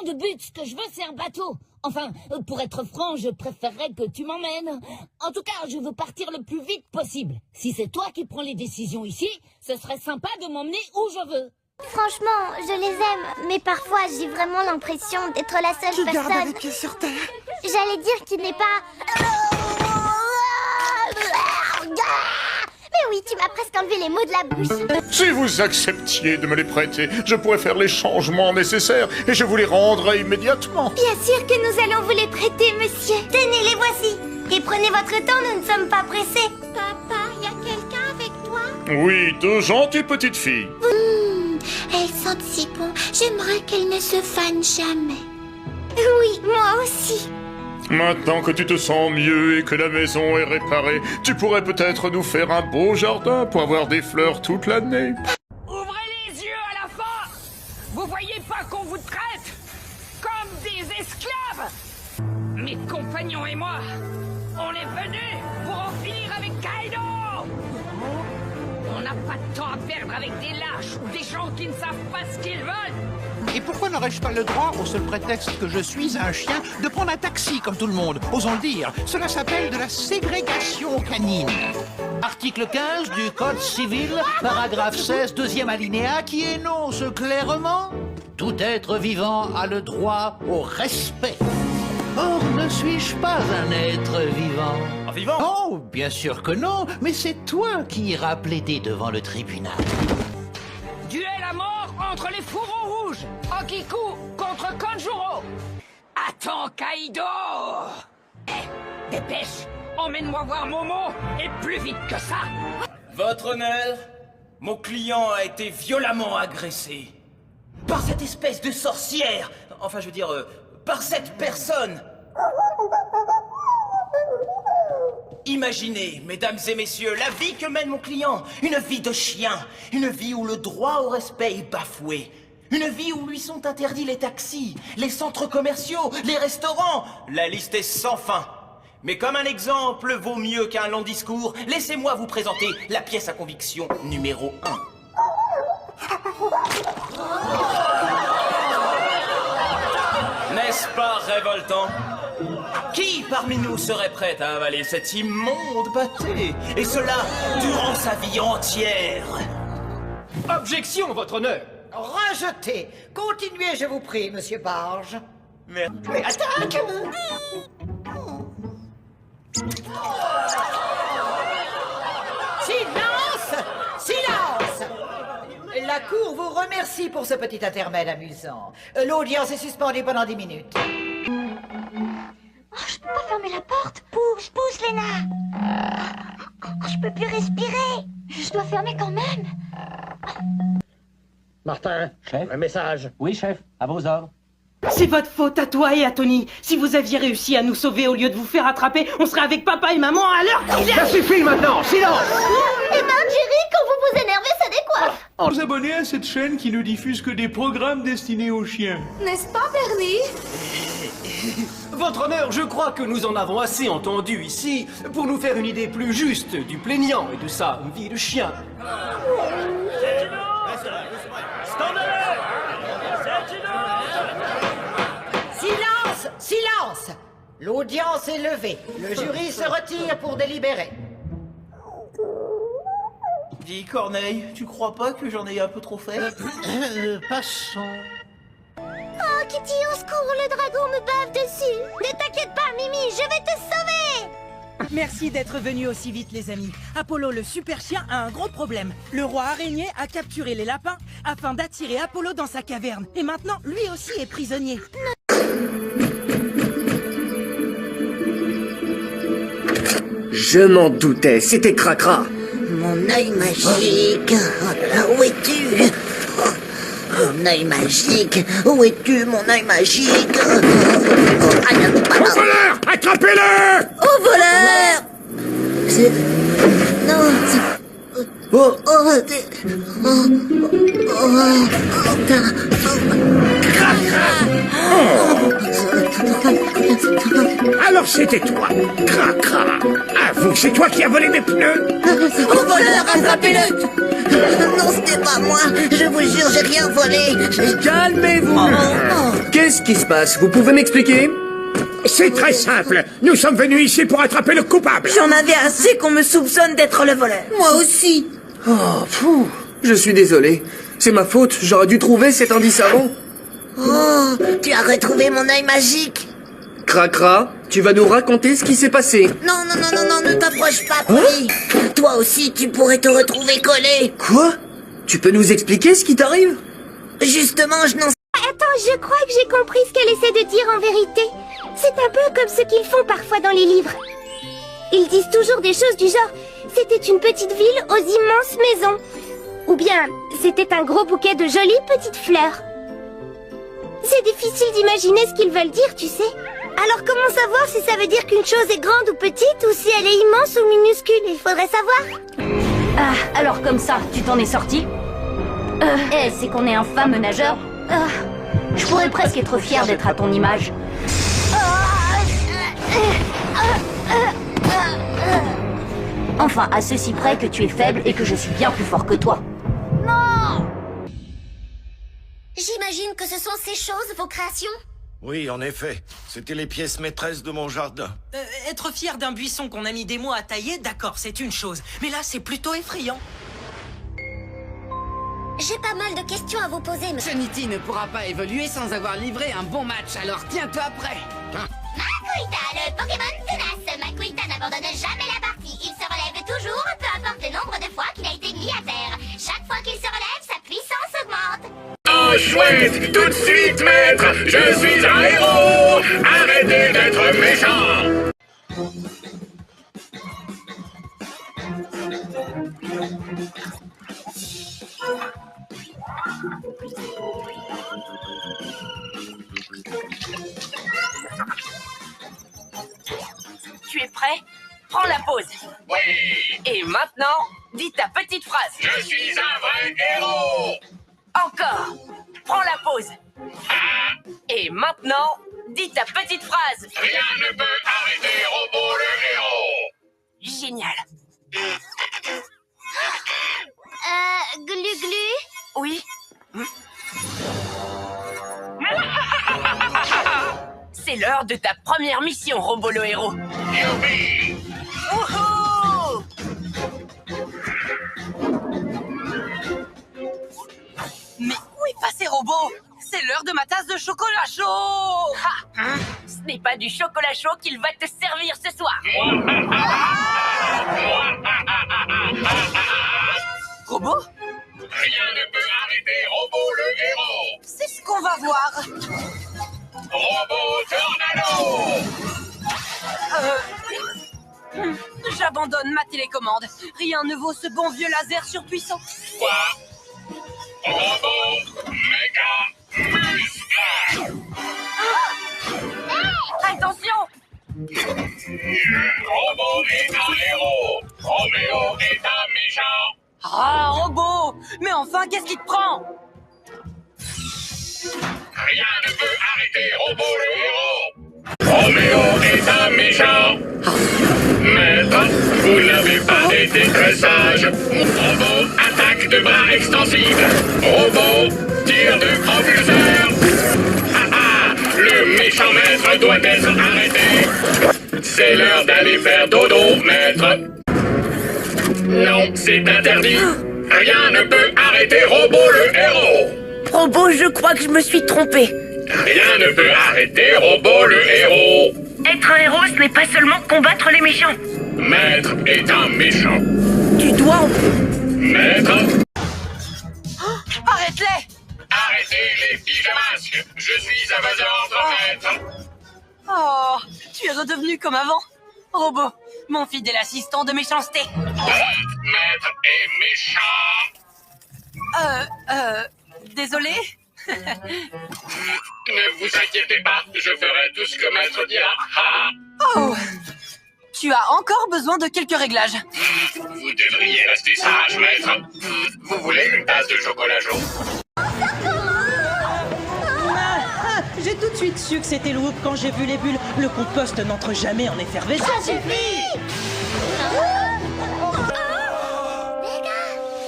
de but, ce que je veux c'est un bateau. Enfin, pour être franc, je préférerais que tu m'emmènes. En tout cas, je veux partir le plus vite possible. Si c'est toi qui prends les décisions ici, ce serait sympa de m'emmener où je veux. Franchement, je les aime, mais parfois j'ai vraiment l'impression d'être la seule Tu gardes personne. les pieds sur terre. J'allais dire qu'il n'est pas... Mais oui, tu m'as presque enlevé les mots de la bouche. Si vous acceptiez de me les prêter, je pourrais faire les changements nécessaires et je vous les rendrai immédiatement. Bien sûr que nous allons vous les prêter, monsieur. Tenez, les voici. Et prenez votre temps, nous ne sommes pas pressés. Papa, y a quelqu'un avec toi? Oui, deux gentilles petites filles. Elles sentent si bon. J'aimerais qu'elles ne se fanent jamais. Oui, moi aussi. Maintenant que tu te sens mieux et que la maison est réparée, tu pourrais peut-être nous faire un beau jardin pour avoir des fleurs toute l'année. Ouvrez les yeux à la fin! Vous voyez pas qu'on vous traite comme des esclaves? Mes compagnons et moi, on est venus pour en finir avec Kaido! On n'a pas de temps à perdre avec des lâches ou des gens qui ne savent pas ce qu'ils veulent! Et pourquoi n'aurais-je pas le droit, au seul prétexte que je suis un chien, de prendre un taxi comme tout le monde? Osons le dire, cela s'appelle de la ségrégation canine. Article 15 du Code civil, paragraphe 16, deuxième alinéa, qui énonce clairement: tout être vivant a le droit au respect. Or, ne suis-je pas un être vivant? Un vivant? Oh, bien sûr que non, mais c'est toi qui iras plaider devant le tribunal. Duel à mort entre les fourreaux rouges! Okiku contre Kanjuro! Attends, Kaido! Dépêche! Emmène-moi voir Momo, et plus vite que ça! Votre honneur, mon client a été violemment agressé. Par cette espèce de sorcière! Enfin, je veux dire, par cette personne! Imaginez, mesdames et messieurs, la vie que mène mon client. Une vie de chien. Une vie où le droit au respect est bafoué. Une vie où lui sont interdits les taxis, les centres commerciaux, les restaurants. La liste est sans fin. Mais comme un exemple vaut mieux qu'un long discours, laissez-moi vous présenter la pièce à conviction numéro 1. N'est-ce pas révoltant? Qui parmi nous serait prêt à avaler cet immonde pâté? Et cela durant sa vie entière? Objection, votre honneur! Rejeté. Continuez, je vous prie, monsieur Barge. Mais attaque! Silence! Silence! La Cour vous remercie pour ce petit intermède amusant. L'audience est suspendue pendant 10 minutes. Oh, je peux pas fermer la porte. Pousse, pousse, Léna. Oh, je peux plus respirer. Je dois fermer quand même. Martin, chef? un message. Oui, chef, à vos ordres. C'est votre faute à toi et à Tony. Si vous aviez réussi à nous sauver au lieu de vous faire attraper, on serait avec papa et maman à l'heure qu'il est. Ça suffit maintenant, silence! Eh ben, Jerry, quand vous vous énervez, ça décoiffe. Vous abonnez à cette chaîne qui ne diffuse que des programmes destinés aux chiens. N'est-ce pas, Bernie? Votre honneur, je crois que nous en avons assez entendu ici pour nous faire une idée plus juste du plaignant et de sa vie de chien. Silence! Silence! L'audience est levée. Le jury se retire pour délibérer. dis, Corneille, tu crois pas que j'en ai un peu trop fait? Passons. Oh, Kitty, au secours, le dragon me bave dessus. Ne t'inquiète pas, Mimi, je vais te sauver. Merci d'être venus aussi vite, les amis. Apollo, le super chien, a un gros problème. Le roi araignée a capturé les lapins afin d'attirer Apollo dans sa caverne. Et maintenant, lui aussi est prisonnier. Je m'en doutais, c'était Cracra. Mon œil magique. Où es-tu? Mon œil magique. Où es-tu, mon œil magique? Au voleur! Attrapez-le! Au voleur! C'est... Non, c'est... Oh, Alors c'était toi, Cracra. Avoue, c'est toi qui as volé mes pneus. Au voleur, attrapez-le! Non, c'était pas moi. Je vous jure, j'ai rien volé. Calmez-vous. Qu'est-ce qui se passe? Vous pouvez m'expliquer? C'est très simple. Nous sommes venus ici pour attraper le coupable. J'en avais assez qu'on me soupçonne d'être le voleur. Moi aussi. Oh, pfou. Je suis désolé. C'est ma faute. J'aurais dû trouver cet indice avant. Oh, tu as retrouvé mon œil magique. Cracra, tu vas nous raconter ce qui s'est passé. Non, non, non, non, non, ne t'approche pas, Polly. Toi aussi, tu pourrais te retrouver collé. Quoi? Tu peux nous expliquer ce qui t'arrive? Justement, je n'en sais... Attends, je crois que j'ai compris ce qu'elle essaie de dire en vérité. C'est un peu comme ce qu'ils font parfois dans les livres. Ils disent toujours des choses du genre « C'était une petite ville aux immenses maisons » ou bien « C'était un gros bouquet de jolies petites fleurs ». C'est difficile d'imaginer ce qu'ils veulent dire, tu sais. Alors comment savoir si ça veut dire qu'une chose est grande ou petite ou si elle est immense ou minuscule? Il faudrait savoir. Ah, alors comme ça, tu t'en es sorti? C'est qu'on est un fameux nageur? Je pourrais presque être fier d'être à ton image. Enfin, à ceci près que tu es faible et que je suis bien plus fort que toi. Non! J'imagine que ce sont ces choses, vos créations? Oui, en effet. C'était les pièces maîtresses de mon jardin. Être fier d'un buisson qu'on a mis des mois à tailler, d'accord, c'est une chose. Mais là, c'est plutôt effrayant. J'ai pas mal de questions à vous poser, monsieur. Trinity ne pourra pas évoluer sans avoir livré un bon match, alors tiens-toi prêt. Makuita, le Pokémon tenace. Makuita n'abandonne jamais la partie. Il se relève toujours, peu importe le nombre de fois qu'il a été mis à terre. Chaque fois qu'il se relève, sa puissance augmente. Oh chouette, tout de suite maître, je suis un héros. Arrêtez d'être méchant. Tu es prêt? Prends la pause. Oui. Et maintenant, dis ta petite phrase. Je suis un vrai héros. Encore. Prends la pause. Et maintenant, dis ta petite phrase. Rien ne peut arrêter Robo le héros. Génial. Glu-glu? Oui. C'est l'heure de ta première mission, Robo le héros. Youpi. Wouhou! Mais où est passé Robo? C'est l'heure de ma tasse de chocolat chaud! Ce n'est pas du chocolat chaud qu'il va te servir ce soir. Robo? Rien ne peut arrêter Robo le héros. C'est ce qu'on va voir. Robo Tornado. J'abandonne ma télécommande. Rien ne vaut ce bon vieux laser surpuissant. Quoi? Robo Méga Muscle. Attention! Robo est un héros. Roméo est un méchant. Ah, Robo! Mais enfin, qu'est-ce qui te prend? Rien ne peut arrêter Robo le héros. Roméo est un méchant. Maître, vous n'avez pas été très sage. Robo attaque de bras extensifs. Robo tire de propulseur. Le méchant maître doit être arrêté. C'est l'heure d'aller faire dodo, maître. Non, c'est interdit. Rien ne peut arrêter Robo le héros. Robo, je crois que je me suis trompé. Rien ne peut arrêter Robo le héros. Être un héros, ce n'est pas seulement combattre les méchants. Maître est un méchant. Tu dois... Maître, Arrête-les! arrêtez les pyjamasques. Je suis à votre ordre, maître. Oh, tu es redevenu comme avant. Robo, mon fidèle assistant de méchanceté. Maître est méchant. Désolé. Ne vous inquiétez pas, je ferai tout ce que maître dira. Oh, tu as encore besoin de quelques réglages. Vous devriez rester sage, maître. Vous voulez une tasse de chocolat chaud? J'ai tout de suite su que c'était Loup quand j'ai vu les bulles. Le compost n'entre jamais en effervescence. Ça suffit!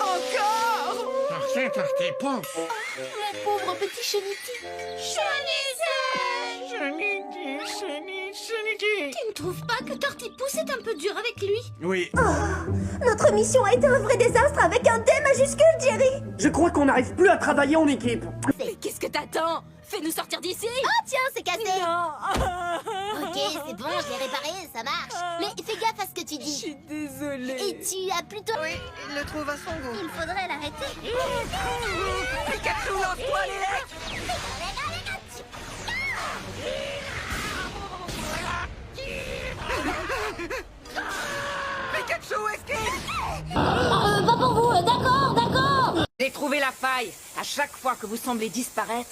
Encore Tarty, pense. Mon pauvre petit Cheniti. Tu ne trouves pas que Tortipousse est un peu dur avec lui? Oui. Notre mission a été un vrai désastre avec un D majuscule, Jerry. Je crois qu'on n'arrive plus à travailler en équipe. Mais qu'est-ce que t'attends? Fais-nous sortir d'ici. Ah tiens, c'est cassé. Ok, c'est bon, je l'ai réparé, ça marche. Mais fais gaffe à ce que tu dis. Je suis désolée. Et tu as plutôt... Oui, il le trouve à son goût. Il faudrait l'arrêter. Pikachu, lance-toi les lettres. Pikachu, esquive. Pas pour vous, d'accord. J'ai trouvé la faille. À chaque fois que vous semblez disparaître,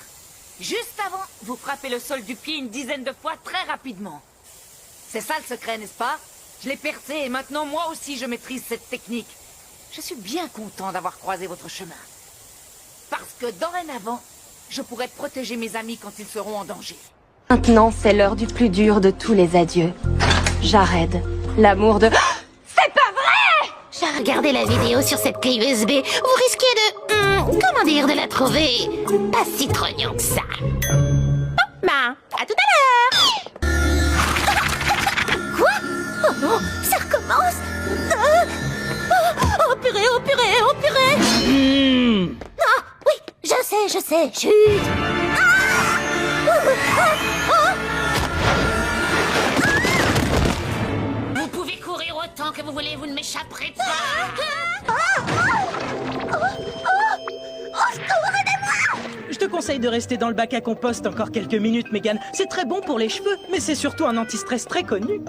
juste avant, vous frappez le sol du pied une dizaine de fois très rapidement. C'est ça le secret, n'est-ce pas? Je l'ai percé et maintenant moi aussi je maîtrise cette technique. Je suis bien content d'avoir croisé votre chemin. Parce que dorénavant, je pourrai protéger mes amis quand ils seront en danger. Maintenant, c'est l'heure du plus dur de tous les adieux. Jared, l'amour de... C'est pas vrai! J'ai regardé la vidéo sur cette clé USB. Vous risquez de... comment dire, de la trouver pas si trognant que ça. Bah, à tout à l'heure. Quoi? Oh non, ça recommence. Oh purée, oh purée, oh purée. Ah, oui, je sais, chut. Vous pouvez courir autant que vous voulez, vous ne m'échapperez pas. Je te conseille de rester dans le bac à compost encore quelques minutes, Megan. C'est très bon pour les cheveux, mais c'est surtout un anti-stress très connu.